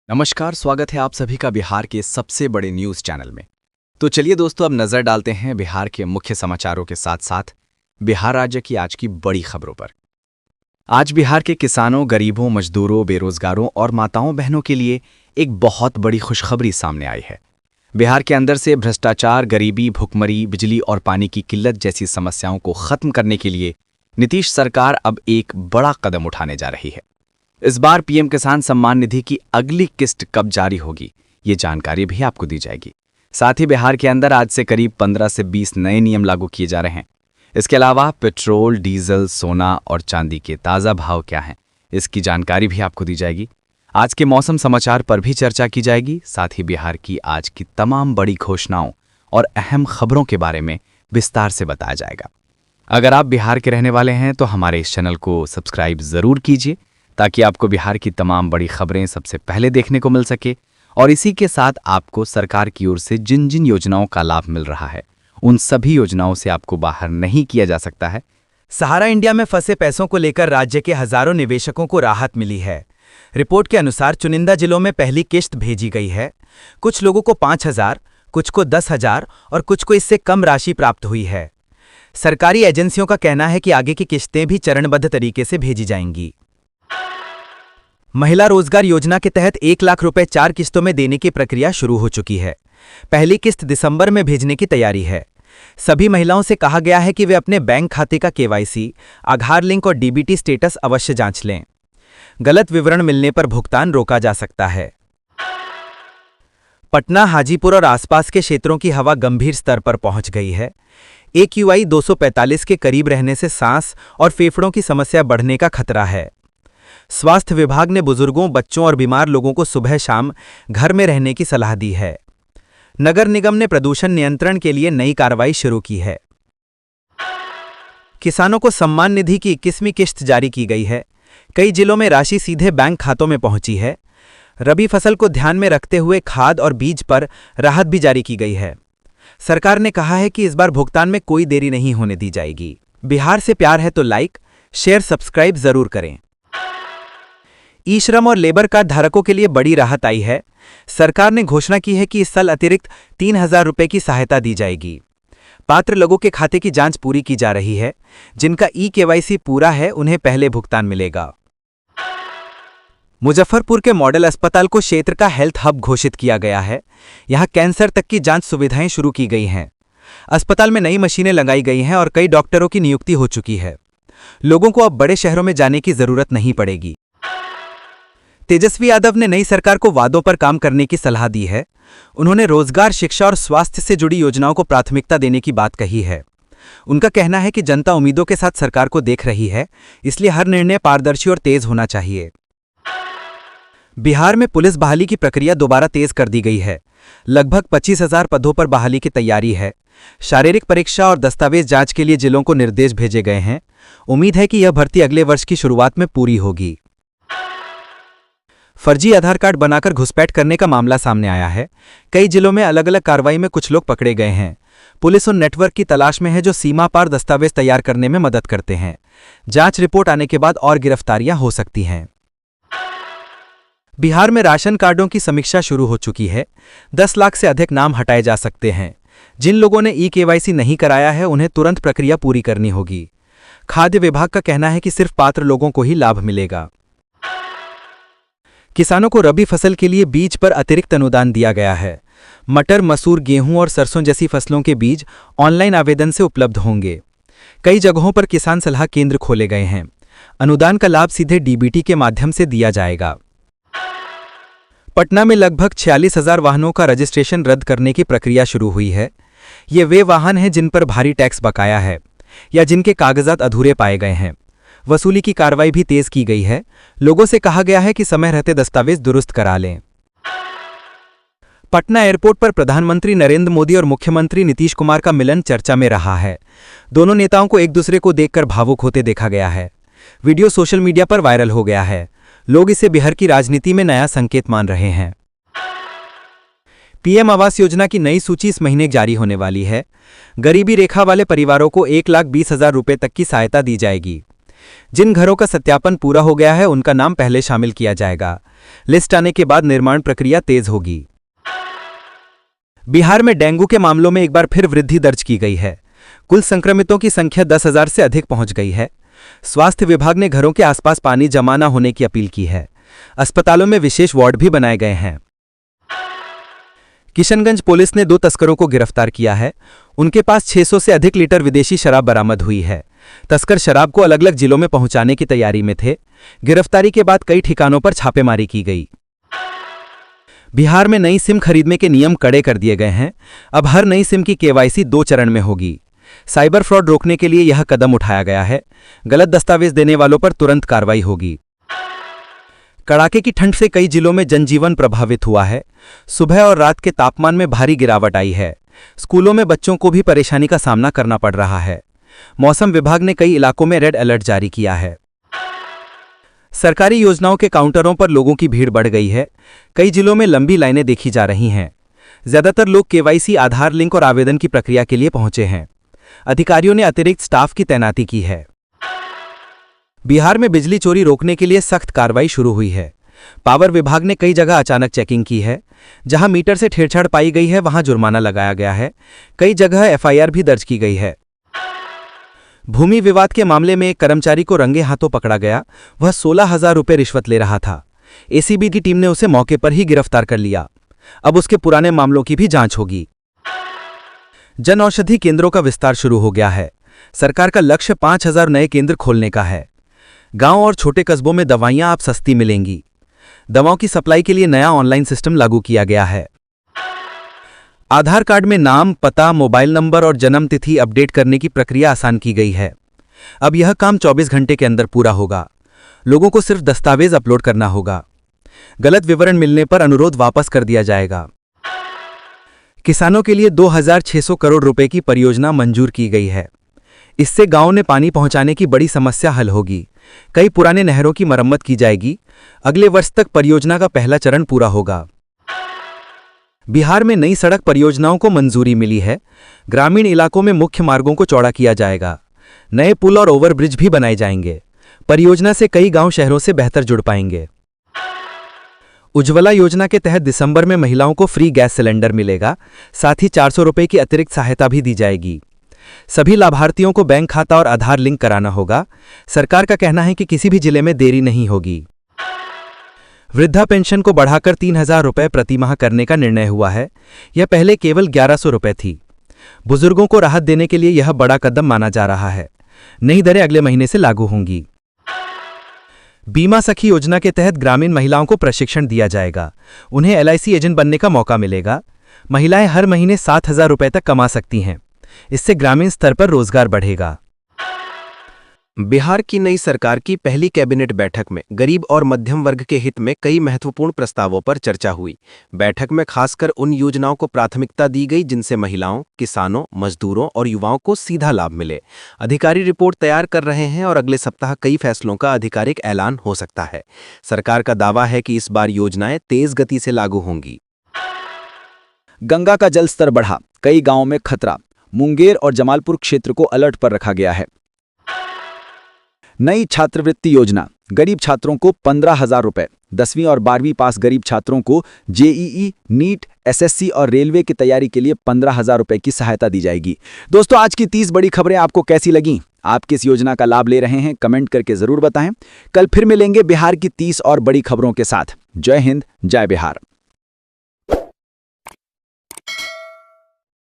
नमस्कार, स्वागत है आप सभी का बिहार के सबसे बड़े न्यूज़ चैनल में। तो चलिए दोस्तों, अब नज़र डालते हैं बिहार के मुख्य समाचारों के साथ साथ बिहार राज्य की आज की बड़ी खबरों पर। आज बिहार के किसानों, गरीबों, मजदूरों, बेरोजगारों और माताओं बहनों के लिए एक बहुत बड़ी खुशखबरी सामने आई है। बिहार के अंदर से भ्रष्टाचार, गरीबी, भुखमरी, बिजली और पानी की किल्लत जैसी समस्याओं को खत्म करने के लिए नीतीश सरकार अब एक बड़ा कदम उठाने जा रही है। इस बार पीएम किसान सम्मान निधि की अगली किस्त कब जारी होगी, ये जानकारी भी आपको दी जाएगी। साथ ही बिहार के अंदर आज से करीब 15 से 20 नए नियम लागू किए जा रहे हैं। इसके अलावा पेट्रोल, डीजल, सोना और चांदी के ताज़ा भाव क्या हैं, इसकी जानकारी भी आपको दी जाएगी। आज के मौसम समाचार पर भी चर्चा की जाएगी। साथ ही बिहार की आज की तमाम बड़ी घोषणाओं और अहम खबरों के बारे में विस्तार से बताया जाएगा। अगर आप बिहार के रहने वाले हैं तो हमारे इस चैनल को सब्सक्राइब ज़रूर कीजिए, ताकि आपको बिहार की तमाम बड़ी खबरें सबसे पहले देखने को मिल सके। और इसी के साथ आपको सरकार की ओर से जिन जिन योजनाओं का लाभ मिल रहा है, उन सभी योजनाओं से आपको बाहर नहीं किया जा सकता है। सहारा इंडिया में फंसे पैसों को लेकर राज्य के हजारों निवेशकों को राहत मिली है। रिपोर्ट के अनुसार चुनिंदा जिलों में पहली किश्त भेजी गई है। कुछ लोगों को 5,000, कुछ को 10,000 और कुछ को इससे कम राशि प्राप्त हुई है। सरकारी एजेंसियों का कहना है कि आगे की किश्तें भी चरणबद्ध तरीके से भेजी जाएंगी। महिला रोजगार योजना के तहत 1 लाख रुपए 4 किस्तों में देने की प्रक्रिया शुरू हो चुकी है। पहली किस्त दिसंबर में भेजने की तैयारी है। सभी महिलाओं से कहा गया है कि वे अपने बैंक खाते का केवाईसी, आधार लिंक और डीबीटी स्टेटस अवश्य जांच लें। गलत विवरण मिलने पर भुगतान रोका जा सकता है। पटना, हाजीपुर और आसपास के क्षेत्रों की हवा गंभीर स्तर पर पहुंच गई है। AQI 245 के करीब रहने से सांस और फेफड़ों की समस्या बढ़ने का खतरा है। स्वास्थ्य विभाग ने बुजुर्गों, बच्चों और बीमार लोगों को सुबह शाम घर में रहने की सलाह दी है। नगर निगम ने प्रदूषण नियंत्रण के लिए नई कार्रवाई शुरू की है। किसानों को सम्मान निधि की 21वीं किस्त जारी की गई है। कई जिलों में राशि सीधे बैंक खातों में पहुंची है। रबी फसल को ध्यान में रखते हुए खाद और बीज पर राहत भी जारी की गई है। सरकार ने कहा है कि इस बार भुगतान में कोई देरी नहीं होने दी जाएगी। बिहार से प्यार है तो लाइक, शेयर, सब्सक्राइब जरूर करें। ई-श्रम और लेबर कार्ड धारकों के लिए बड़ी राहत आई है। सरकार ने घोषणा की है कि इस साल अतिरिक्त 3,000 रुपए की सहायता दी जाएगी। पात्र लोगों के खाते की जांच पूरी की जा रही है। जिनका ई-केवाईसी पूरा है, उन्हें पहले भुगतान मिलेगा। मुजफ्फरपुर के मॉडल अस्पताल को क्षेत्र का हेल्थ हब घोषित किया गया है। यहां कैंसर तक की जांच सुविधाएं शुरू की गई हैं। अस्पताल में नई मशीनें लगाई गई हैं और कई डॉक्टरों की नियुक्ति हो चुकी है। लोगों को अब बड़े शहरों में जाने की जरूरत नहीं पड़ेगी। तेजस्वी यादव ने नई सरकार को वादों पर काम करने की सलाह दी है। उन्होंने रोजगार, शिक्षा और स्वास्थ्य से जुड़ी योजनाओं को प्राथमिकता देने की बात कही है। उनका कहना है कि जनता उम्मीदों के साथ सरकार को देख रही है, इसलिए हर निर्णय पारदर्शी और तेज होना चाहिए। बिहार में पुलिस बहाली की प्रक्रिया दोबारा तेज कर दी गई है। लगभग 25,000 पदों पर बहाली की तैयारी है। शारीरिक परीक्षा और दस्तावेज जांच के लिए जिलों को निर्देश भेजे गए हैं। उम्मीद है कि यह भर्ती अगले वर्ष की शुरुआत में पूरी होगी। फर्जी आधार कार्ड बनाकर घुसपैठ करने का मामला सामने आया है। कई जिलों में अलग अलग कार्रवाई में कुछ लोग पकड़े गए हैं। पुलिस उन नेटवर्क की तलाश में है जो सीमा पार दस्तावेज तैयार करने में मदद करते हैं। जांच रिपोर्ट आने के बाद और गिरफ्तारियां हो सकती हैं। बिहार में राशन कार्डों की समीक्षा शुरू हो चुकी है। 10 लाख से अधिक नाम हटाए जा सकते हैं। जिन लोगों ने ई-केवाईसी नहीं कराया है, उन्हें तुरंत प्रक्रिया पूरी करनी होगी। खाद्य विभाग का कहना है कि सिर्फ पात्र लोगों को ही लाभ मिलेगा। किसानों को रबी फसल के लिए बीज पर अतिरिक्त अनुदान दिया गया है। मटर, मसूर, गेहूं और सरसों जैसी फसलों के बीज ऑनलाइन आवेदन से उपलब्ध होंगे। कई जगहों पर किसान सलाह केंद्र खोले गए हैं। अनुदान का लाभ सीधे डीबीटी के माध्यम से दिया जाएगा। पटना में लगभग 46,000 वाहनों का रजिस्ट्रेशन रद्द करने की प्रक्रिया शुरू हुई है। ये वे वाहन हैं जिन पर भारी टैक्स बकाया है या जिनके कागजात अधूरे पाए गए हैं। वसूली की कार्रवाई भी तेज की गई है। लोगों से कहा गया है कि समय रहते दस्तावेज दुरुस्त करा लें। पटना एयरपोर्ट पर प्रधानमंत्री नरेंद्र मोदी और मुख्यमंत्री नीतीश कुमार का मिलन चर्चा में रहा है। दोनों नेताओं को एक दूसरे को देखकर भावुक होते देखा गया है। वीडियो सोशल मीडिया पर वायरल हो गया है। लोग इसे बिहार की राजनीति में नया संकेत मान रहे हैं। पीएम आवास योजना की नई सूची इस महीने जारी होने वाली है। गरीबी रेखा वाले परिवारों को 1,20,000 रुपए तक की सहायता दी जाएगी। जिन घरों का सत्यापन पूरा हो गया है उनका नाम पहले शामिल किया जाएगा। लिस्ट आने के बाद निर्माण प्रक्रिया तेज होगी। बिहार में डेंगू के मामलों में एक बार फिर वृद्धि दर्ज की गई है। कुल संक्रमितों की संख्या 10,000 से अधिक पहुंच गई है। स्वास्थ्य विभाग ने घरों के आसपास पानी जमा न होने की अपील की है। अस्पतालों में विशेष वार्ड भी बनाए गए हैं। किशनगंज पुलिस ने 2 तस्करों को गिरफ्तार किया है। उनके पास 600 से अधिक लीटर विदेशी शराब बरामद हुई है। तस्कर शराब को अलग अलग जिलों में पहुंचाने की तैयारी में थे। गिरफ्तारी के बाद कई ठिकानों पर छापेमारी की गई। बिहार में नई सिम खरीदने के नियम कड़े कर दिए गए हैं। अब हर नई सिम की केवाईसी 2 चरण में होगी। साइबर फ्रॉड रोकने के लिए यह कदम उठाया गया है। गलत दस्तावेज देने वालों पर तुरंत कार्रवाई होगी। कड़ाके की ठंड से कई जिलों में जनजीवन प्रभावित हुआ है। सुबह और रात के तापमान में भारी गिरावट आई है। स्कूलों में बच्चों को भी परेशानी का सामना करना पड़ रहा है। मौसम विभाग ने कई इलाकों में रेड अलर्ट जारी किया है। सरकारी योजनाओं के काउंटरों पर लोगों की भीड़ बढ़ गई है। कई जिलों में लंबी लाइनें देखी जा रही हैं। ज्यादातर लोग केवाईसी, आधार लिंक और आवेदन की प्रक्रिया के लिए पहुंचे हैं। अधिकारियों ने अतिरिक्त स्टाफ की तैनाती की है। बिहार में बिजली चोरी रोकने के लिए सख्त कार्रवाई शुरू हुई है। पावर विभाग ने कई जगह अचानक चेकिंग की है। जहां मीटर से छेड़छाड़ पाई गई है वहां जुर्माना लगाया गया है। कई जगह एफआईआर भी दर्ज की गई है। भूमि विवाद के मामले में एक कर्मचारी को रंगे हाथों पकड़ा गया। वह 16,000 रुपये रिश्वत ले रहा था। एसीबी की टीम ने उसे मौके पर ही गिरफ्तार कर लिया। अब उसके पुराने मामलों की भी जांच होगी। जन औषधि केंद्रों का विस्तार शुरू हो गया है। सरकार का लक्ष्य 5,000 नए केंद्र खोलने का है। गांव और छोटे कस्बों में दवाइयां अब सस्ती मिलेंगी। दवाओं की सप्लाई के लिए नया ऑनलाइन सिस्टम लागू किया गया है। आधार कार्ड में नाम, पता, मोबाइल नंबर और जन्म तिथि अपडेट करने की प्रक्रिया आसान की गई है। अब यह काम 24 घंटे के अंदर पूरा होगा। लोगों को सिर्फ दस्तावेज अपलोड करना होगा। गलत विवरण मिलने पर अनुरोध वापस कर दिया जाएगा। किसानों के लिए 2,600 करोड़ रुपए की परियोजना मंजूर की गई है। इससे गांवों में पानी पहुंचाने की बड़ी समस्या हल होगी। कई पुराने नहरों की मरम्मत की जाएगी। अगले वर्ष तक परियोजना का पहला चरण पूरा होगा। बिहार में नई सड़क परियोजनाओं को मंजूरी मिली है। ग्रामीण इलाकों में मुख्य मार्गों को चौड़ा किया जाएगा। नए पुल और ओवरब्रिज भी बनाए जाएंगे। परियोजना से कई गांव शहरों से बेहतर जुड़ पाएंगे। उज्ज्वला योजना के तहत दिसंबर में महिलाओं को फ्री गैस सिलेंडर मिलेगा। साथ ही 400 रुपये की अतिरिक्त सहायता भी दी जाएगी। सभी लाभार्थियों को बैंक खाता और आधार लिंक कराना होगा। सरकार का कहना है कि किसी भी जिले में देरी नहीं होगी। वृद्धा पेंशन को बढ़ाकर 3,000 रुपये प्रति माह करने का निर्णय हुआ है। यह पहले केवल 1,100 रुपये थी। बुजुर्गों को राहत देने के लिए यह बड़ा कदम माना जा रहा है। नई दरें अगले महीने से लागू होंगी। बीमा सखी योजना के तहत ग्रामीण महिलाओं को प्रशिक्षण दिया जाएगा। उन्हें LIC एजेंट बनने का मौका मिलेगा। महिलाएं हर महीने 7,000 रुपये तक कमा सकती हैं। इससे ग्रामीण स्तर पर रोजगार बढ़ेगा। बिहार की नई सरकार की पहली कैबिनेट बैठक में गरीब और मध्यम वर्ग के हित में कई महत्वपूर्ण प्रस्तावों पर चर्चा हुई। बैठक में खासकर उन योजनाओं को प्राथमिकता दी गई जिनसे महिलाओं, किसानों, मजदूरों और युवाओं को सीधा लाभ मिले। अधिकारी रिपोर्ट तैयार कर रहे हैं और अगले सप्ताह कई फैसलों का आधिकारिक ऐलान हो सकता है। सरकार का दावा है कि इस बार योजनाएं तेज गति से लागू होंगी। गंगा का जलस्तर बढ़ा, कई गांवों में खतरा। मुंगेर और जमालपुर क्षेत्र को अलर्ट पर रखा गया है। नई छात्रवृत्ति योजना, गरीब छात्रों को 15,000 रुपये। 10वीं और 12वीं पास गरीब छात्रों को JEE, नीट, SSC और रेलवे की तैयारी के लिए 15,000 रुपये की सहायता दी जाएगी। दोस्तों, आज की 30 बड़ी खबरें आपको कैसी लगीं? आप किस योजना का लाभ ले रहे हैं? कमेंट करके जरूर बताएं। कल फिर मिलेंगे बिहार की 30 और बड़ी खबरों के साथ। जय हिंद, जय बिहार।